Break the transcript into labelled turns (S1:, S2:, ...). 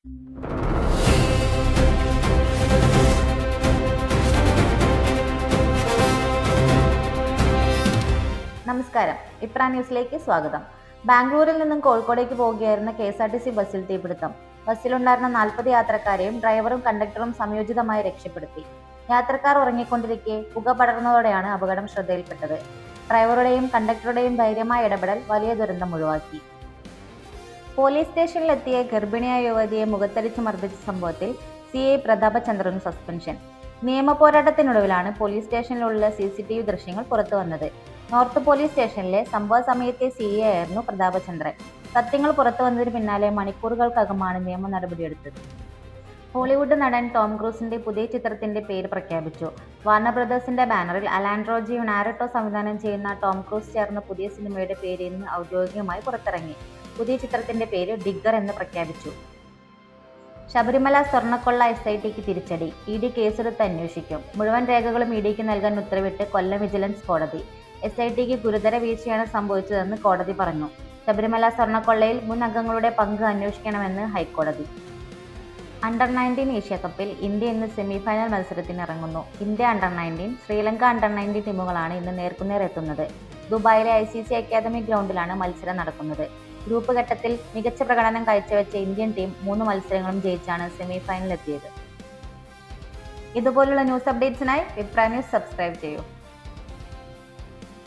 S1: നമസ്കാരം, ഇപ്ര ന്യൂസിലേക്ക് സ്വാഗതം. ബാംഗ്ലൂരിൽ നിന്നും കോഴിക്കോടേക്ക് പോവുകയായിരുന്ന KSRTC ബസ്സിൽ തീപിടുത്തം. ബസ്സിലുണ്ടായിരുന്ന 40 യാത്രക്കാരെയും ഡ്രൈവറും കണ്ടക്ടറും സംയോജിതമായി രക്ഷപ്പെടുത്തി. യാത്രക്കാർ ഉറങ്ങിക്കൊണ്ടിരിക്കെ പുക പടർന്നതോടെയാണ് അപകടം ശ്രദ്ധയിൽപ്പെട്ടത്. ഡ്രൈവറുടെയും കണ്ടക്ടറുടെയും ധൈര്യമായ ഇടപെടൽ വലിയ ദുരന്തം ഒഴിവാക്കി. പോലീസ് സ്റ്റേഷനിലെത്തിയ ഗർഭിണിയായ യുവതിയെ മുഖത്തടിച്ച് മർദ്ദിച്ച സംഭവത്തിൽ CI പ്രതാപചന്ദ്രന് സസ്പെൻഷൻ. നിയമ പോരാട്ടത്തിനൊടുവിലാണ് പോലീസ് സ്റ്റേഷനിലുള്ള CCTV ദൃശ്യങ്ങൾ പുറത്തുവന്നത്. നോർത്ത് പോലീസ് സ്റ്റേഷനിലെ സംഭവ സമയത്തെ CI ആയിരുന്നു പ്രതാപചന്ദ്രൻ. സത്യങ്ങൾ പുറത്തുവന്നതിന് പിന്നാലെ മണിക്കൂറുകൾക്കകമാണ് നിയമ നടപടിയെടുത്തത്. ഹോളിവുഡ് നടൻ ടോം ക്രൂസിന്റെ പുതിയ ചിത്രത്തിന്റെ പേര് പ്രഖ്യാപിച്ചു. വാർണർ ബ്രദേഴ്സിന്റെ ബാനറിൽ അലാൻഡ്രോജി നാരട്ടോ സംവിധാനം ചെയ്യുന്ന ടോം ക്രൂസ് ചേർന്ന പുതിയ സിനിമയുടെ പേര് ഇന്ന് ഔദ്യോഗികമായി പുറത്തിറങ്ങി. പുതിയ ചിത്രത്തിന്റെ പേര് ഡിഗ്ഗർ എന്ന് പ്രഖ്യാപിച്ചു. ശബരിമല സ്വർണ്ണക്കൊള്ള SITക്ക് തിരിച്ചടി. ED കേസെടുത്ത് അന്വേഷിക്കും. മുഴുവൻ രേഖകളും EDക്ക് നൽകാൻ ഉത്തരവിട്ട് കൊല്ലം വിജിലൻസ് കോടതി. SITക്ക് ഗുരുതര വീഴ്ചയാണ് സംഭവിച്ചതെന്ന് കോടതി പറഞ്ഞു. ശബരിമല സ്വർണ്ണക്കൊള്ളയിൽ മുൻ അംഗങ്ങളുടെ പങ്ക് അന്വേഷിക്കണമെന്ന് ഹൈക്കോടതി. അണ്ടർ-19 ഏഷ്യാകപ്പിൽ ഇന്ത്യ ഇന്ന് സെമിഫൈനൽ മത്സരത്തിന് ഇറങ്ങുന്നു. ഇന്ത്യ അണ്ടർ-19, ശ്രീലങ്ക അണ്ടർ-19 ടീമുകളാണ് ഇന്ന് നേർക്കുനേർ എത്തുന്നത്. ദുബായിലെ ICC അക്കാദമി ഗ്രൗണ്ടിലാണ് മത്സരം നടക്കുന്നത്. ഗ്രൂപ്പ് ഘട്ടത്തിൽ മികച്ച പ്രകടനം കാഴ്ചവെച്ച ഇന്ത്യൻ ടീം 3 മത്സരങ്ങളും ജയിച്ചാണ് സെമിഫൈനലിലെത്തിയത്. ഇതുപോലുള്ള ന്യൂസ് അപ്ഡേറ്റ്സിനായി ഇപ്ര ന്യൂസ് സബ്സ്ക്രൈബ് ചെയ്യൂ.